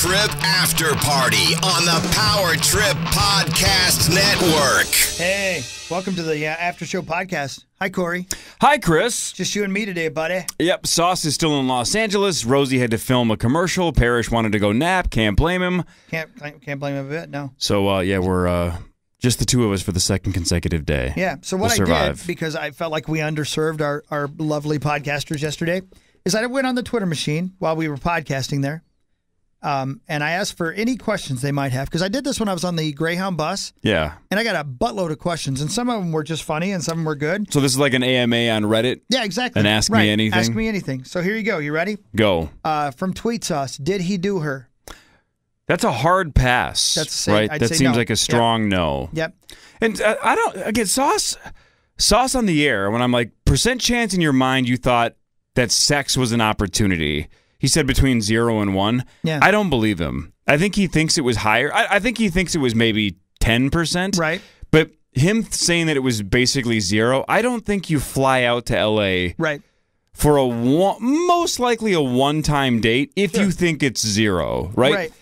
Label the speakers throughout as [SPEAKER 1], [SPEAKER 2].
[SPEAKER 1] Trip After Party on the Power Trip Podcast Network.
[SPEAKER 2] Hey, welcome to the After Show Podcast. Hi, Corey.
[SPEAKER 3] Hi, Chris.
[SPEAKER 2] Just you and me today, buddy.
[SPEAKER 3] Yep, Sauce is still in Los Angeles. Rosie had to film a commercial. Parrish wanted to go nap. Can't blame him.
[SPEAKER 2] Can't blame him a bit, no.
[SPEAKER 3] So, we're just the two of us for the second consecutive day.
[SPEAKER 2] Yeah, so what
[SPEAKER 3] We'll
[SPEAKER 2] I did, because I felt like we underserved our lovely podcasters yesterday, is I went on the Twitter machine while we were podcasting there, and I asked for any questions they might have, because I did this when I was on the Greyhound bus.
[SPEAKER 3] Yeah.
[SPEAKER 2] And I got a buttload of questions, and some of them were just funny, and some of them were good.
[SPEAKER 3] So this is like an AMA on Reddit?
[SPEAKER 2] Yeah, exactly.
[SPEAKER 3] And Ask Me Anything?
[SPEAKER 2] Ask Me Anything. So here you go. You ready?
[SPEAKER 3] Go.
[SPEAKER 2] From Tweet Sauce, did he do her?
[SPEAKER 3] That's a hard pass, right?
[SPEAKER 2] I'd
[SPEAKER 3] that
[SPEAKER 2] say
[SPEAKER 3] seems
[SPEAKER 2] no.
[SPEAKER 3] like a strong no.
[SPEAKER 2] Yep.
[SPEAKER 3] And I don't, again, Sauce on the air, when I'm like, percent chance in your mind you thought that sex was an opportunity. He said between 0 and 1.
[SPEAKER 2] Yeah.
[SPEAKER 3] I don't believe him. I think he thinks it was higher. I think he thinks it was maybe 10%.
[SPEAKER 2] Right.
[SPEAKER 3] But him saying that it was basically 0, I don't think you fly out to L.A.
[SPEAKER 2] Right.
[SPEAKER 3] for most likely a one-time date if you think it's 0, right?
[SPEAKER 2] Right.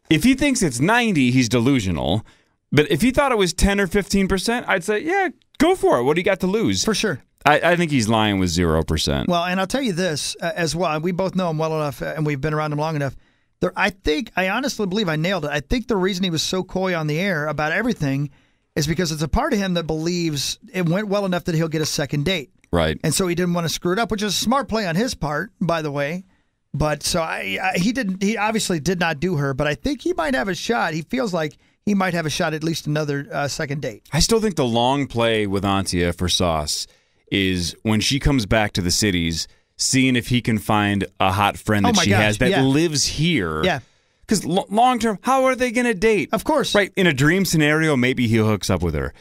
[SPEAKER 3] If he thinks it's 90, he's delusional. But if he thought it was 10 or 15%, I'd say, yeah, go for it. What do you got to lose?
[SPEAKER 2] For sure.
[SPEAKER 3] I think he's lying with 0%.
[SPEAKER 2] Well, and I'll tell you this as well. We both know him well enough, and we've been around him long enough. I honestly believe I nailed it. I think the reason he was so coy on the air about everything is because it's a part of him that believes it went well enough that he'll get a second date.
[SPEAKER 3] Right.
[SPEAKER 2] And so he didn't want to screw it up, which is a smart play on his part, by the way. But so he obviously did not do her, but I think he might have a shot. He feels like he might have a shot at least another second date.
[SPEAKER 3] I still think the long play with Antia for Sauce is when she comes back to the cities, seeing if he can find a hot friend that she has that lives here.
[SPEAKER 2] Yeah.
[SPEAKER 3] Because long term, how are they going to date?
[SPEAKER 2] Of course.
[SPEAKER 3] Right. In a dream scenario, maybe he hooks up with her.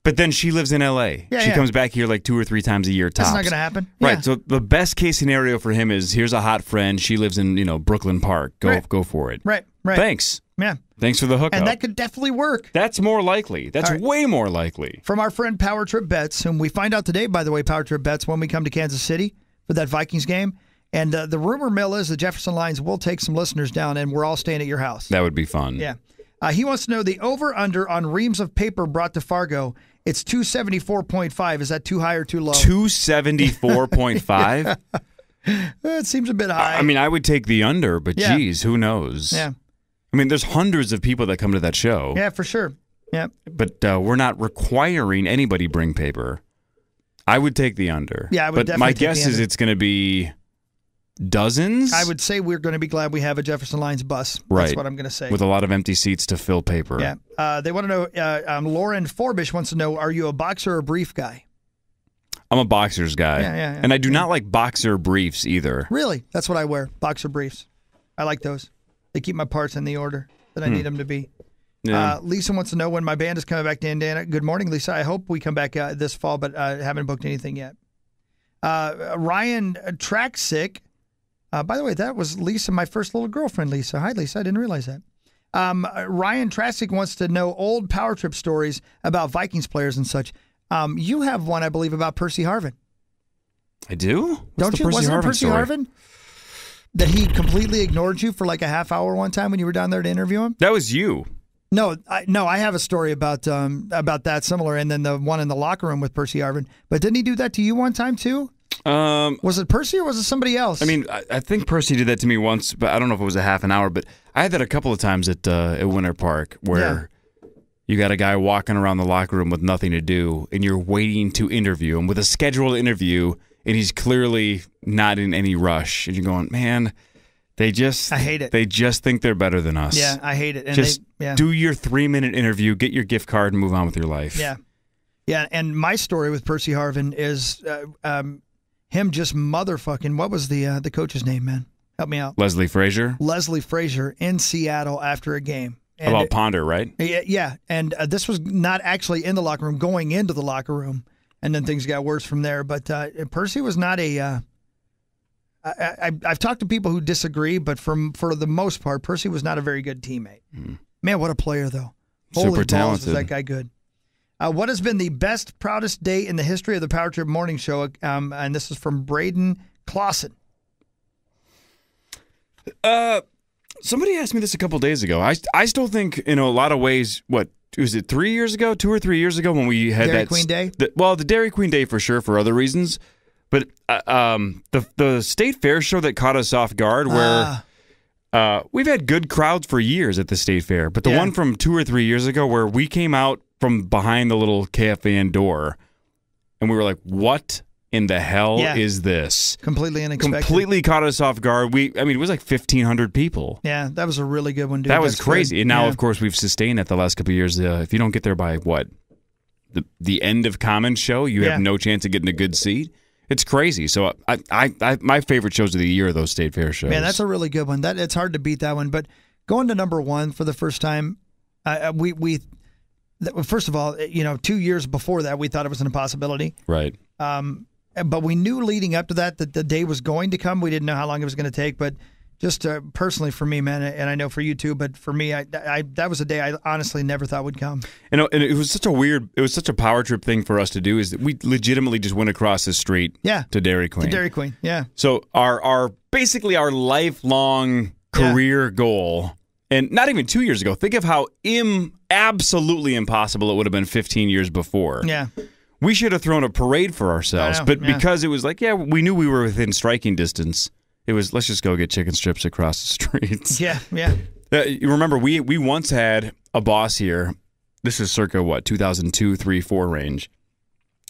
[SPEAKER 3] But then she lives in L.A. She comes back here like 2 or 3 times a year tops.
[SPEAKER 2] That's not going to happen.
[SPEAKER 3] Right.
[SPEAKER 2] Yeah.
[SPEAKER 3] So the best case scenario for him is here's a hot friend. She lives in Brooklyn Park. Go for it.
[SPEAKER 2] Right.
[SPEAKER 3] Thanks.
[SPEAKER 2] Yeah.
[SPEAKER 3] Thanks for the hookup.
[SPEAKER 2] And that could definitely work.
[SPEAKER 3] That's more likely. That's way more likely.
[SPEAKER 2] From our friend Power Trip Bets, whom we find out today, by the way, Power Trip Bets, when we come to Kansas City for that Vikings game. And the rumor mill is the Jefferson Lions will take some listeners down, and we're all staying at your house.
[SPEAKER 3] That would be fun.
[SPEAKER 2] Yeah. He wants to know the over-under on reams of paper brought to Fargo. It's 274.5. Is that too high or too low?
[SPEAKER 3] 274.5?
[SPEAKER 2] It seems a bit high.
[SPEAKER 3] I mean, I would take the under, but geez, who knows?
[SPEAKER 2] Yeah.
[SPEAKER 3] I mean, there's hundreds of people that come to that show.
[SPEAKER 2] Yeah, for sure. Yeah.
[SPEAKER 3] But we're not requiring anybody bring paper. I would take the under.
[SPEAKER 2] Yeah, I would definitely take the under.
[SPEAKER 3] But my guess is it's going to be dozens?
[SPEAKER 2] I would say we're going to be glad we have a Jefferson Lions bus.
[SPEAKER 3] Right.
[SPEAKER 2] That's what I'm going to say.
[SPEAKER 3] With a lot of empty seats to fill paper.
[SPEAKER 2] Yeah. They want to know, Lauren Forbish wants to know, are you a boxer or brief guy?
[SPEAKER 3] I'm a boxers guy.
[SPEAKER 2] Yeah.
[SPEAKER 3] And I do not like boxer briefs either.
[SPEAKER 2] Really? That's what I wear, boxer briefs. I like those. They keep my parts in the order that I need them to be.
[SPEAKER 3] Yeah.
[SPEAKER 2] Lisa wants to know when my band is coming back to Indiana. Good morning, Lisa. I hope we come back this fall, but I haven't booked anything yet. Ryan Tracksick. By the way, that was Lisa, my first little girlfriend, Lisa. Hi, Lisa. I didn't realize that. Ryan Tracksick wants to know old Power Trip stories about Vikings players and such. You have one, I believe, about Percy Harvin.
[SPEAKER 3] I do?
[SPEAKER 2] Don't you? Wasn't it Percy Harvin? That he completely ignored you for like a half hour one time when you were down there to interview him?
[SPEAKER 3] That was you.
[SPEAKER 2] No, I have a story about that similar, and then the one in the locker room with Percy Harvin. But didn't he do that to you one time too? Was it Percy or was it somebody else?
[SPEAKER 3] I mean, I think Percy did that to me once, but I don't know if it was a half an hour. But I had that a couple of times at Winter Park where you got a guy walking around the locker room with nothing to do, and you're waiting to interview him with a scheduled interview, and he's clearly not in any rush. And you're going, man, I hate it. They just think they're better than us.
[SPEAKER 2] Yeah, I hate it. And
[SPEAKER 3] just do your 3-minute interview, get your gift card, and move on with your life.
[SPEAKER 2] Yeah. Yeah, and my story with Percy Harvin is him just motherfucking, what was the coach's name, man? Help me out.
[SPEAKER 3] Leslie Frazier?
[SPEAKER 2] Leslie Frazier in Seattle after a game. And
[SPEAKER 3] about Ponder, right?
[SPEAKER 2] Yeah, and this was not actually in the locker room, going into the locker room, and then things got worse from there. But Percy was not a I've talked to people who disagree, but for the most part, Percy was not a very good teammate. Man, what a player, though. Holy
[SPEAKER 3] Super
[SPEAKER 2] balls,
[SPEAKER 3] talented.
[SPEAKER 2] Was that guy good. What has been the best, proudest day in the history of the Power Trip Morning Show? And this is from Braden Clausen.
[SPEAKER 3] Somebody asked me this a couple days ago. I still think, in a lot of ways, what was it, 3 years ago, 2 or 3 years ago, when we had
[SPEAKER 2] Dairy
[SPEAKER 3] that
[SPEAKER 2] Queen Day?
[SPEAKER 3] The Dairy Queen Day for sure, for other reasons. But the State Fair show that caught us off guard, where we've had good crowds for years at the State Fair, but the one from 2 or 3 years ago, where we came out from behind the little KFAN door, and we were like, "What in the hell is this?"
[SPEAKER 2] Completely unexpected.
[SPEAKER 3] Completely caught us off guard. It was like 1,500 people.
[SPEAKER 2] Yeah, that was a really good one, dude.
[SPEAKER 3] That was crazy.
[SPEAKER 2] Good.
[SPEAKER 3] And now, of course, we've sustained that the last couple of years. If you don't get there by the end of Common Show, you have no chance of getting a good seat. It's crazy. So my favorite shows of the year are those State Fair shows.
[SPEAKER 2] Man, that's a really good one. It's hard to beat that one. But going to number one for the first time, first of all, 2 years before that, we thought it was an impossibility.
[SPEAKER 3] Right.
[SPEAKER 2] But we knew leading up to that the day was going to come. We didn't know how long it was going to take. But just personally for me, man, and I know for you too, but for me, that was a day I honestly never thought would come. And
[SPEAKER 3] it was such a power trip thing for us to do, is that we legitimately just went across the street to Dairy Queen.
[SPEAKER 2] To Dairy Queen, yeah.
[SPEAKER 3] So basically our lifelong career goal, and not even 2 years ago, think of how absolutely impossible it would have been 15 years before.
[SPEAKER 2] Yeah.
[SPEAKER 3] We should have thrown a parade for ourselves, but because it was like, we knew we were within striking distance. It was, let's just go get chicken strips across the streets.
[SPEAKER 2] Yeah.
[SPEAKER 3] You remember, we once had a boss here, this is circa, 2002, 3, 4 range,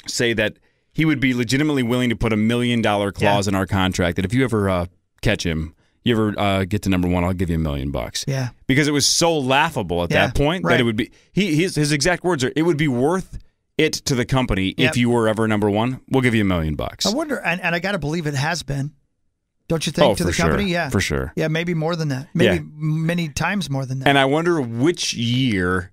[SPEAKER 3] say that he would be legitimately willing to put $1 million clause in our contract, that if you ever catch him, you ever get to number one, I'll give you $1 million.
[SPEAKER 2] Yeah.
[SPEAKER 3] Because it was so laughable at that point that it would be, his exact words are, it would be worth it to the company if you were ever number one. We'll give you $1 million.
[SPEAKER 2] I wonder, and I got to believe it has been. Don't you think, to the company?
[SPEAKER 3] Sure.
[SPEAKER 2] Yeah.
[SPEAKER 3] For sure.
[SPEAKER 2] Yeah, maybe more than that. Maybe many times more than that.
[SPEAKER 3] And I wonder which year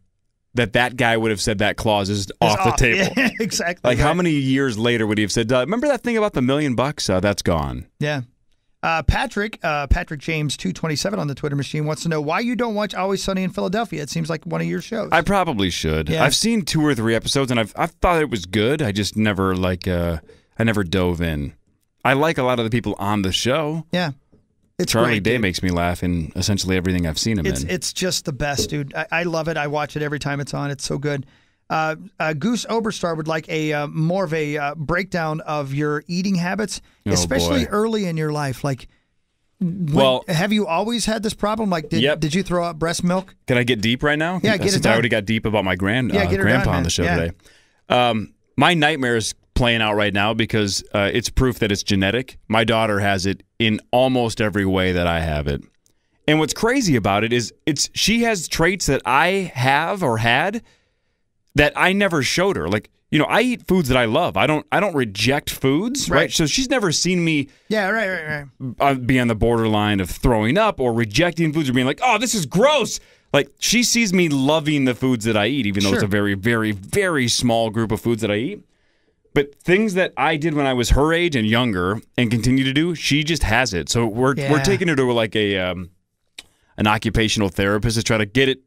[SPEAKER 3] that guy would have said that clause is off the table.
[SPEAKER 2] Yeah, exactly.
[SPEAKER 3] Like, how many years later would he have said, remember that thing about the $1 million? That's gone.
[SPEAKER 2] Yeah. Patrick James 227 on the Twitter machine wants to know why you don't watch Always Sunny in Philadelphia. It seems like one of your shows.
[SPEAKER 3] I probably should. Yeah. I've seen 2 or 3 episodes, and I've thought it was good. I just never I never dove in. I like a lot of the people on the show.
[SPEAKER 2] Yeah. It's
[SPEAKER 3] Charlie
[SPEAKER 2] great,
[SPEAKER 3] Day
[SPEAKER 2] dude.
[SPEAKER 3] makes me laugh in essentially everything I've seen him in.
[SPEAKER 2] It's just the best, dude. I love it. I watch it every time it's on. It's so good. Goose Oberstar would like a more of a breakdown of your eating habits, especially early in your life. Like, have you always had this problem? Like, did you throw out breast milk?
[SPEAKER 3] Can I get deep right now?
[SPEAKER 2] Yeah, get it
[SPEAKER 3] Since
[SPEAKER 2] done.
[SPEAKER 3] I already got deep about my grandpa on the show today. My nightmare is playing out right now because it's proof that it's genetic. My daughter has it in almost every way that I have it. And what's crazy about it is she has traits that I have or had that I never showed her. Like, I eat foods that I love. I don't reject foods, right? So she's never seen me
[SPEAKER 2] be
[SPEAKER 3] on the borderline of throwing up or rejecting foods or being like, oh, this is gross. Like, she sees me loving the foods that I eat, even though it's a very, very, very small group of foods that I eat. But things that I did when I was her age and younger and continue to do, she just has it. So we're taking her to like an occupational therapist to try to get it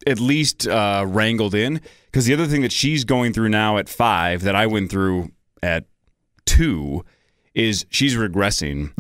[SPEAKER 3] at least wrangled in. Because the other thing that she's going through now at 5 that I went through at 2 is she's regressing.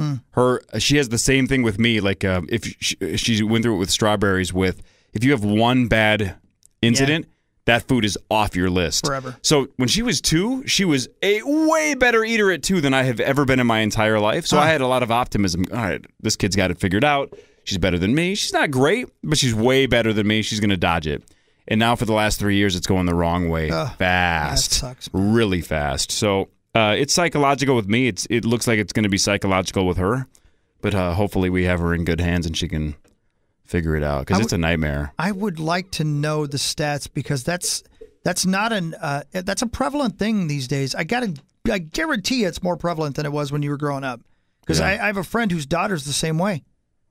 [SPEAKER 3] She has the same thing with me. Like if she went through it with strawberries. If you have one bad incident. That food is off your list.
[SPEAKER 2] Forever.
[SPEAKER 3] So when she was 2, she was a way better eater at 2 than I have ever been in my entire life. So I had a lot of optimism. All right, this kid's got it figured out. She's better than me. She's not great, but she's way better than me. She's going to dodge it. And now for the last 3 years, it's going the wrong way. Fast.
[SPEAKER 2] That sucks.
[SPEAKER 3] Really fast. So it's psychological with me. It looks like it's going to be psychological with her. But hopefully we have her in good hands and she can figure it out, because it's a nightmare.
[SPEAKER 2] I would like to know the stats, because that's not that's a prevalent thing these days. I guarantee it's more prevalent than it was when you were growing up. Because I have a friend whose daughter's the same way.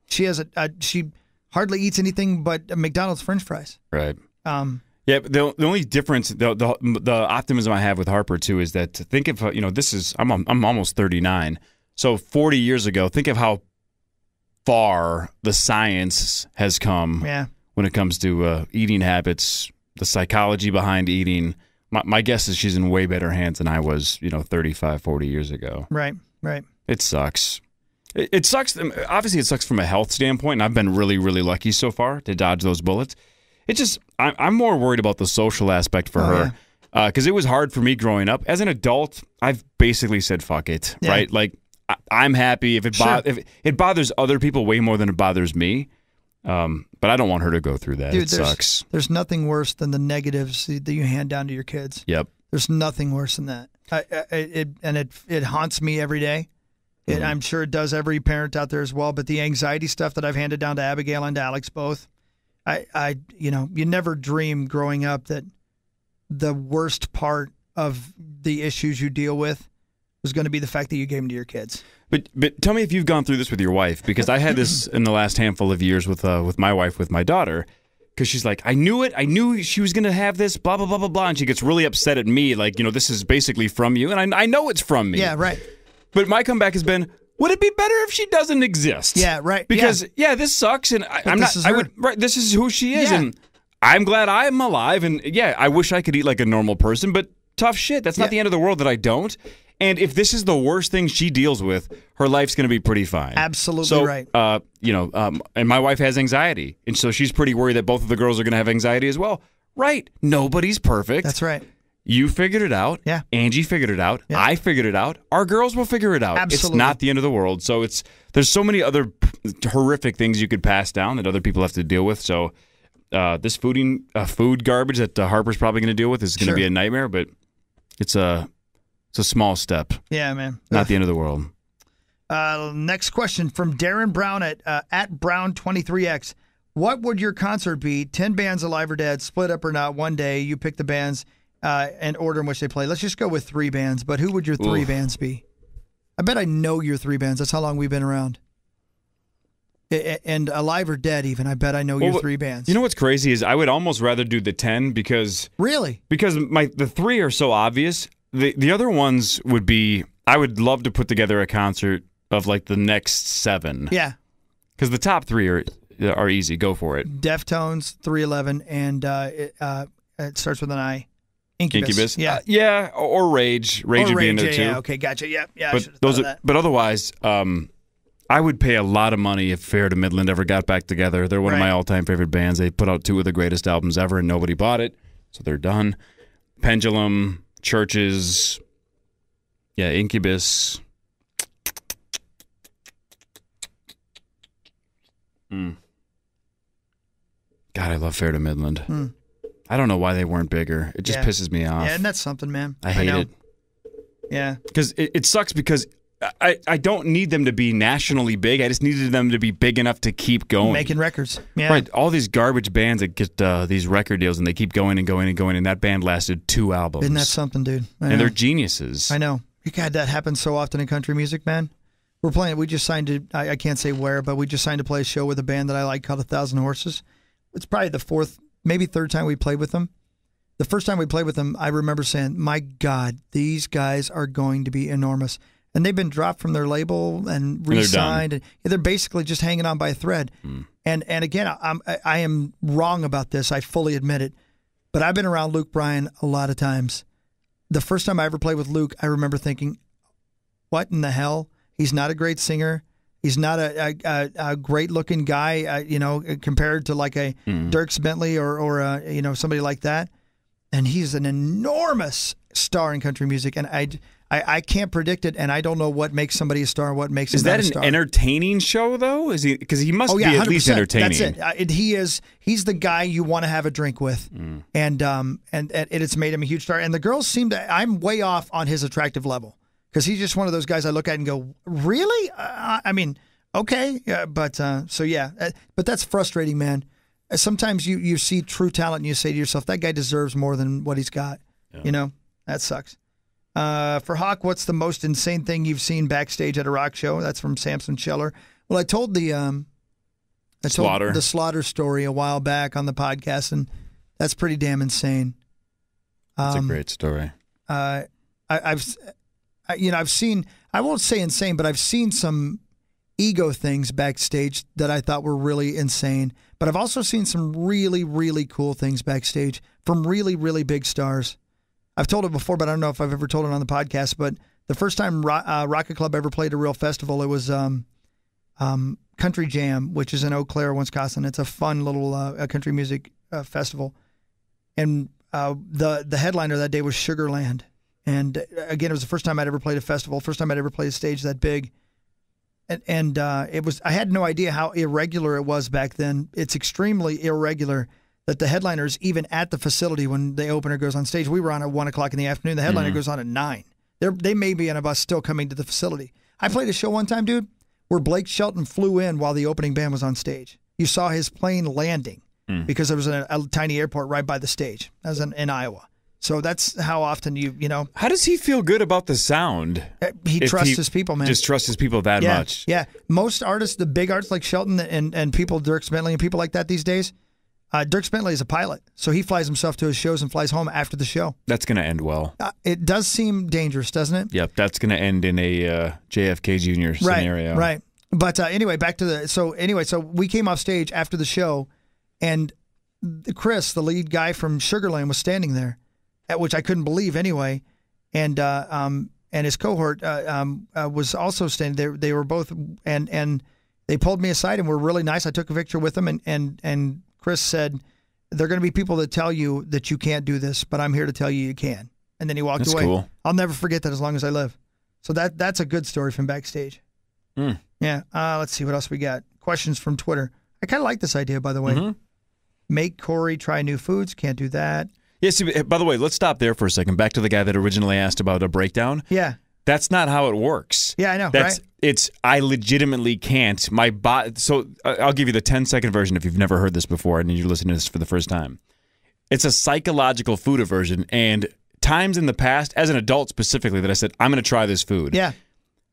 [SPEAKER 2] She has she hardly eats anything but McDonald's French fries.
[SPEAKER 3] Right. The only difference, the optimism I have with Harper too, is that think of I'm almost 39, so 40 years ago. Think of how far the science has come when it comes to eating habits, the psychology behind eating. My guess is she's in way better hands than I was, 35, 40 years ago.
[SPEAKER 2] Right.
[SPEAKER 3] It sucks. It sucks. Obviously, it sucks from a health standpoint, and I've been really, really lucky so far to dodge those bullets. It's just I'm more worried about the social aspect for her because it was hard for me growing up. As an adult, I've basically said fuck it, right? Like I'm happy if it bothers other people way more than it bothers me. But I don't want her to go through that. Dude, it sucks. There's
[SPEAKER 2] nothing worse than the negatives that you hand down to your kids.
[SPEAKER 3] Yep.
[SPEAKER 2] There's nothing worse than that. It haunts me every day. I'm sure it does every parent out there as well. But the anxiety stuff that I've handed down to Abigail and to Alex both, you never dream growing up that the worst part of the issues you deal with was going to be the fact that you gave them to your kids.
[SPEAKER 3] But tell me if you've gone through this with your wife, because I had this in the last handful of years with my wife, with my daughter, because she's like, I knew it. I knew she was going to have this, blah, blah, blah, blah, blah. And she gets really upset at me, like, this is basically from you. And I know it's from me.
[SPEAKER 2] Yeah, right.
[SPEAKER 3] But my comeback has been, would it be better if she doesn't exist?
[SPEAKER 2] Yeah, right.
[SPEAKER 3] Because this sucks, and this is who she is, and I'm glad I'm alive, and I wish I could eat like a normal person, but tough shit. That's not the end of the world that I don't. And if this is the worst thing she deals with, her life's going to be pretty fine.
[SPEAKER 2] Absolutely right.
[SPEAKER 3] And my wife has anxiety, and so she's pretty worried that both of the girls are going to have anxiety as well. Right. Nobody's perfect.
[SPEAKER 2] That's right.
[SPEAKER 3] You figured it out.
[SPEAKER 2] Yeah.
[SPEAKER 3] Angie figured it out. Yeah. I figured it out. Our girls will figure it out.
[SPEAKER 2] Absolutely.
[SPEAKER 3] It's not the end of the world. So there's so many other horrific things you could pass down that other people have to deal with. So this food garbage that Harper's probably going to deal with is going to be a nightmare, but it's a small step.
[SPEAKER 2] Yeah, man.
[SPEAKER 3] Not the end of the world.
[SPEAKER 2] Next question from Darren Brown at Brown23X. What would your concert be? 10 bands alive or dead, split up or not, one day. You pick the bands and order in which they play. Let's just go with 3 bands, but who would your 3 bands be? I bet I know your 3 bands. That's how long we've been around. And alive or dead even, I bet I know your 3 bands.
[SPEAKER 3] You know what's crazy is I would almost rather do the 10 because...
[SPEAKER 2] Really?
[SPEAKER 3] Because the 3 are so obvious. The other ones would be, I would love to put together a concert of like the next 7.
[SPEAKER 2] Yeah.
[SPEAKER 3] Because the top 3 are easy. Go for it.
[SPEAKER 2] Deftones, 311, and it starts with an I. Incubus.
[SPEAKER 3] Yeah. Or Rage. Rage would be in there too.
[SPEAKER 2] Yeah, okay, gotcha. Yeah.
[SPEAKER 3] But otherwise, I would pay a lot of money if Fair to Midland ever got back together. They're one of my all-time favorite bands. They put out 2 of the greatest albums ever, and nobody bought it, so they're done. Pendulum, Churches, Incubus. God, I love Fair to Midland. I don't know why they weren't bigger. It just pisses me off.
[SPEAKER 2] Yeah, and that's something, man.
[SPEAKER 3] I hate it.
[SPEAKER 2] Yeah.
[SPEAKER 3] Because it sucks because I don't need them to be nationally big. I just needed them to be big enough to keep going.
[SPEAKER 2] Making records. Yeah.
[SPEAKER 3] Right. All these garbage bands that get these record deals and they keep going and going and going, and that band lasted 2 albums.
[SPEAKER 2] Isn't that something, dude?
[SPEAKER 3] And they're geniuses.
[SPEAKER 2] I know. God, that happens so often in country music, man. We just signed to, I can't say where, but we just signed to play a show with a band that I like called 1,000 Horses. It's probably the 4th, maybe 3rd time we played with them. The first time we played with them, I remember saying, my God, these guys are going to be enormous. And they've been dropped from their label and re-signed. And they're basically just hanging on by a thread. And again, I am wrong about this. I fully admit it. But I've been around Luke Bryan a lot of times. The first time I ever played with Luke, I remember thinking, what in the hell? He's not a great singer. He's not a great-looking guy, compared to like a Dierks Bentley or somebody like that. And he's an enormous star in country music. And I can't predict it, and I don't know what makes somebody a star and what makes him not a star.
[SPEAKER 3] Is that an entertaining show, though? Is he? Because he must be at
[SPEAKER 2] 100%.
[SPEAKER 3] least entertaining.
[SPEAKER 2] That's it. He is. He's the guy you want to have a drink with, and it's made him a huge star. And the girls seem to. I'm way off on his attractive level because he's just one of those guys I look at and go, really? Okay, but that's frustrating, man. Sometimes you see true talent and you say to yourself, that guy deserves more than what he's got. Yeah. That sucks. For Hawk, what's the most insane thing you've seen backstage at a rock show? That's from Samson Scheller. Well, I told the Slaughter story a while back on the podcast, and that's pretty damn insane.
[SPEAKER 3] That's a great story.
[SPEAKER 2] I've seen, I won't say insane, but I've seen some ego things backstage that I thought were really insane. But I've also seen some really, really cool things backstage from really, really big stars. I've told it before, but I don't know if I've ever told it on the podcast. But the first time Rocket Club ever played a real festival, it was Country Jam, which is in Eau Claire, Wisconsin. It's a fun little country music festival. And the headliner that day was Sugarland. And again, it was the first time I'd ever played a festival, first time I'd ever played a stage that big. And it was, I had no idea how irregular it was back then. It's extremely irregular that the headliner's even at the facility when the opener goes on stage. We were on at 1 o'clock in the afternoon. The headliner goes on at 9. They may be on a bus still coming to the facility. I played a show one time, dude, where Blake Shelton flew in while the opening band was on stage. You saw his plane landing because there was a tiny airport right by the stage. That was in Iowa. So that's how often you know.
[SPEAKER 3] How does he feel good about the sound?
[SPEAKER 2] He trusts his people, man.
[SPEAKER 3] Just trusts his people that much.
[SPEAKER 2] Yeah. Most artists, the big artists like Shelton and people, Dirk Bentley and people like that these days, Dirk Bentley is a pilot. So he flies himself to his shows and flies home after the show. That's
[SPEAKER 3] going to end well.
[SPEAKER 2] It does seem dangerous, doesn't it?
[SPEAKER 3] Yep. That's going to end in a JFK Jr. scenario.
[SPEAKER 2] Right. But anyway, back to so we came off stage after the show, and Chris, the lead guy from Sugarland, was standing there, which I couldn't believe anyway, and his cohort was also standing there. They were both, and they pulled me aside and were really nice. I took a picture with them, and Chris said, "There are going to be people that tell you that you can't do this, but I'm here to tell you you can." And then he walked away.
[SPEAKER 3] Cool.
[SPEAKER 2] I'll never forget that as long as I live. So that's a good story from backstage. Yeah. Let's see what else we got. Questions from Twitter. I kind of like this idea, by the way. Make Corey try new foods. Can't do that.
[SPEAKER 3] Yeah, see, by the way, let's stop there for a second. Back to the guy that originally asked about a breakdown.
[SPEAKER 2] Yeah.
[SPEAKER 3] That's not how it works.
[SPEAKER 2] Yeah, I know, right?
[SPEAKER 3] I legitimately can't. My body. So I'll give you the 10-second version if you've never heard this before and you're listening to this for the first time. It's a psychological food aversion, and times in the past, as an adult specifically, that I said, I'm going to try this food.
[SPEAKER 2] Yeah.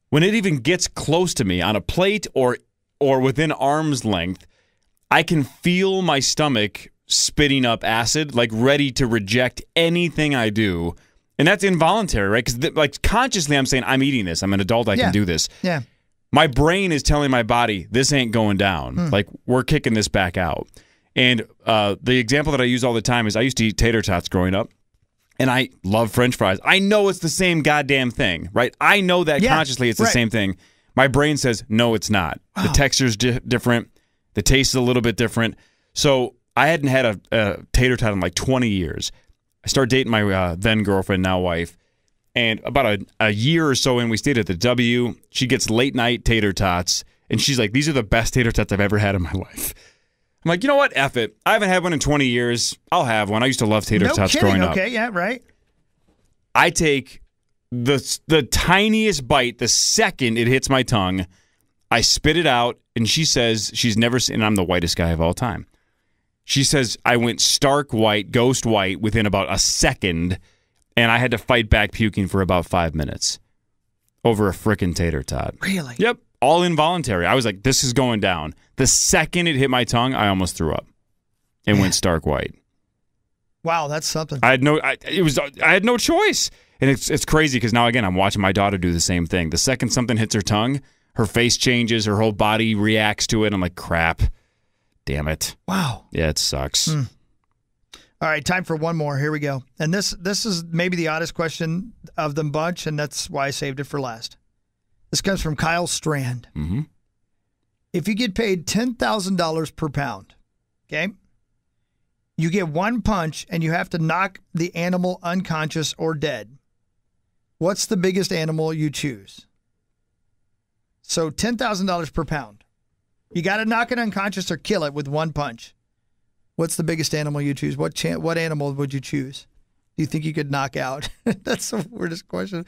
[SPEAKER 3] When it even gets close to me on a plate or within arm's length, I can feel my stomach spitting up acid, like ready to reject anything I do. And that's involuntary, right? Because like consciously I'm saying, I'm eating this. I'm an adult. I can do this.
[SPEAKER 2] Yeah.
[SPEAKER 3] My brain is telling my body, this ain't going down. Like, we're kicking this back out. And the example that I use all the time is I used to eat tater tots growing up. And I love French fries. I know it's the same goddamn thing, right? I know that consciously it's the same thing. My brain says, no, it's not. The texture's different. The taste is a little bit different. So I hadn't had a tater tot in like 20 years. I started dating my then girlfriend, now wife. And about a year or so in, we stayed at the W. She gets late night tater tots. And she's like, these are the best tater tots I've ever had in my life. I'm like, you know what? F it. I haven't had one in 20 years. I'll have one. I used to love tater tots growing up.
[SPEAKER 2] Okay, yeah, right.
[SPEAKER 3] I take the tiniest bite the second it hits my tongue. I spit it out, and she says she's never seen, and I'm the whitest guy of all time. She says I went stark white, ghost white, within about a second, and I had to fight back puking for about 5 minutes over a frickin' tater tot.
[SPEAKER 2] Really?
[SPEAKER 3] Yep. All involuntary. I was like, this is going down. The second it hit my tongue, I almost threw up and went stark white.
[SPEAKER 2] Wow, that's something.
[SPEAKER 3] I had no choice. And it's crazy because now, again, I'm watching my daughter do the same thing. The second something hits her tongue, her face changes, her whole body reacts to it. I'm like, crap. Damn it.
[SPEAKER 2] Wow.
[SPEAKER 3] Yeah, it sucks.
[SPEAKER 2] All right, time for one more. Here we go. And this is maybe the oddest question of the bunch, and that's why I saved it for last. This comes from Kyle Strand.
[SPEAKER 3] Mm-hmm.
[SPEAKER 2] If you get paid $10,000 per pound, okay, you get one punch and you have to knock the animal unconscious or dead. What's the biggest animal you choose? So $10,000 per pound. You got to knock it unconscious or kill it with one punch. What's the biggest animal you choose? What animal would you choose? Do you think you could knock out? That's the weirdest question.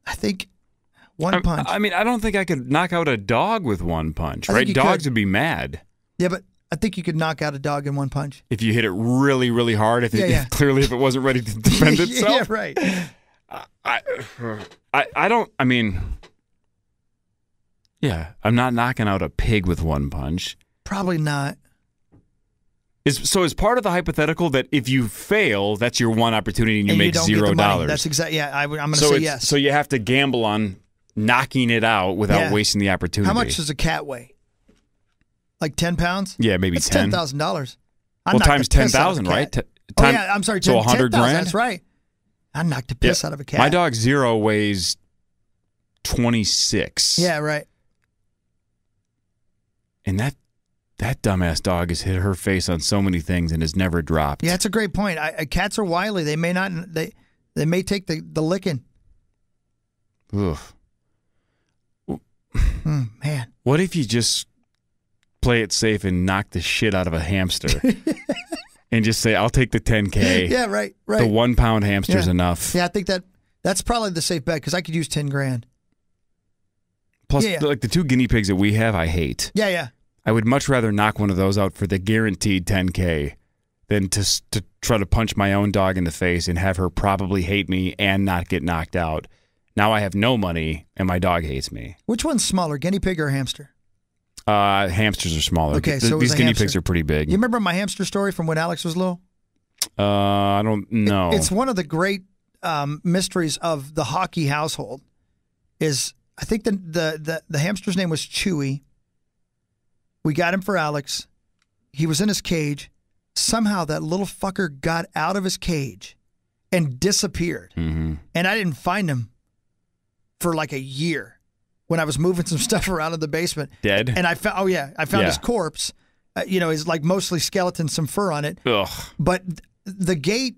[SPEAKER 2] I think one punch.
[SPEAKER 3] I mean, I don't think I could knock out a dog with one punch, right? Dogs would be mad.
[SPEAKER 2] Yeah, but I think you could knock out a dog in one punch.
[SPEAKER 3] If you hit it really, really hard, clearly if it wasn't ready to defend itself.
[SPEAKER 2] Yeah, right.
[SPEAKER 3] I'm not knocking out a pig with one punch.
[SPEAKER 2] Probably not.
[SPEAKER 3] Is part of the hypothetical that if you fail, that's your one opportunity and you make $0?
[SPEAKER 2] That's exactly. Yeah, I'm going to say yes.
[SPEAKER 3] So you have to gamble on knocking it out without wasting the opportunity.
[SPEAKER 2] How much does a cat weigh? Like 10 pounds?
[SPEAKER 3] Yeah, maybe
[SPEAKER 2] that's
[SPEAKER 3] 10.
[SPEAKER 2] $10,000.
[SPEAKER 3] Well, times 10,000, right?
[SPEAKER 2] I'm sorry.
[SPEAKER 3] So 100 grand.
[SPEAKER 2] That's right. I knocked the piss out of a cat.
[SPEAKER 3] My dog Zero weighs 26.
[SPEAKER 2] Yeah, right.
[SPEAKER 3] And that dumbass dog has hit her face on so many things and has never dropped.
[SPEAKER 2] Yeah, that's a great point. Cats are wily. They may not. They may take the licking.
[SPEAKER 3] Ugh.
[SPEAKER 2] Man.
[SPEAKER 3] What if you just play it safe and knock the shit out of a hamster and just say, I'll take the 10K.
[SPEAKER 2] Yeah, right.
[SPEAKER 3] The 1 pound hamster's enough.
[SPEAKER 2] Yeah, I think that's probably the safe bet because I could use 10 grand.
[SPEAKER 3] Plus, like the 2 guinea pigs that we have, I hate.
[SPEAKER 2] Yeah.
[SPEAKER 3] I would much rather knock one of those out for the guaranteed 10K than to try to punch my own dog in the face and have her probably hate me and not get knocked out. Now I have no money and my dog hates me.
[SPEAKER 2] Which one's smaller, guinea pig or hamster?
[SPEAKER 3] Hamsters are smaller.
[SPEAKER 2] Okay, so
[SPEAKER 3] these guinea pigs are pretty big.
[SPEAKER 2] You remember my hamster story from when Alex was little?
[SPEAKER 3] I don't know.
[SPEAKER 2] It's one of the great mysteries of the hockey household. I think the hamster's name was Chewy. We got him for Alex. He was in his cage. Somehow that little fucker got out of his cage and disappeared. Mm-hmm. And I didn't find him for like a year when I was moving some stuff around in the basement.
[SPEAKER 3] Dead?
[SPEAKER 2] And I found his corpse. He's like mostly skeleton, some fur on it.
[SPEAKER 3] Ugh.
[SPEAKER 2] But the gate,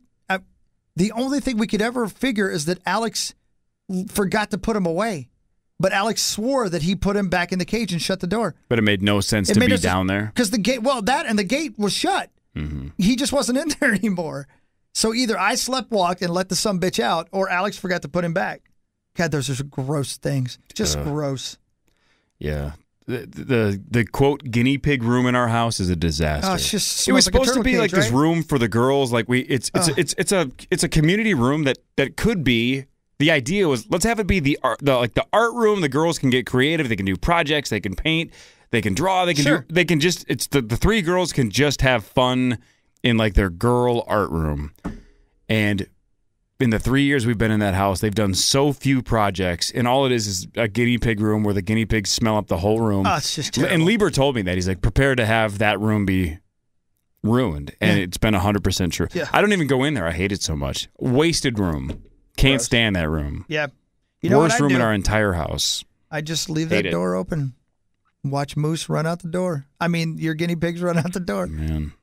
[SPEAKER 2] the only thing we could ever figure is that Alex forgot to put him away. But Alex swore that he put him back in the cage and shut the door.
[SPEAKER 3] But it made no sense to be down there.
[SPEAKER 2] Because the gate, and the gate was shut. Mm-hmm. He just wasn't in there anymore. So either I sleptwalked and let the sumbitch out, or Alex forgot to put him back. God, those are gross things. Just gross.
[SPEAKER 3] Yeah. The quote guinea pig room in our house is a disaster.
[SPEAKER 2] It was supposed to be
[SPEAKER 3] like this room for the girls. Like it's a community room that could be. The idea was let's have it be the art room. The girls can get creative. They can do projects. They can paint. They can draw. They can it's the 3 girls can just have fun in like their girl art room. And in the 3 years we've been in that house, they've done so few projects, and all it is a guinea pig room where the guinea pigs smell up the whole room.
[SPEAKER 2] Oh, it's just terrible.
[SPEAKER 3] And Lieber told me that he's like prepared to have that room be ruined, and it's been 100% true.
[SPEAKER 2] Yeah.
[SPEAKER 3] I don't even go in there. I hate it so much. Wasted room. Can't stand that room.
[SPEAKER 2] Yeah.
[SPEAKER 3] Worst room in our entire house.
[SPEAKER 2] I just leave that door open. Watch moose run out the door. I mean, your guinea pigs run out the door.
[SPEAKER 3] Man.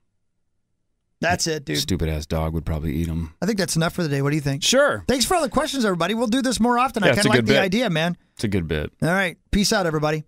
[SPEAKER 2] That's it, dude.
[SPEAKER 3] Stupid-ass dog would probably eat them.
[SPEAKER 2] I think that's enough for the day. What do you think?
[SPEAKER 3] Sure.
[SPEAKER 2] Thanks for all the questions, everybody. We'll do this more often. I kind of like the idea, man.
[SPEAKER 3] It's a good bit.
[SPEAKER 2] All right. Peace out, everybody.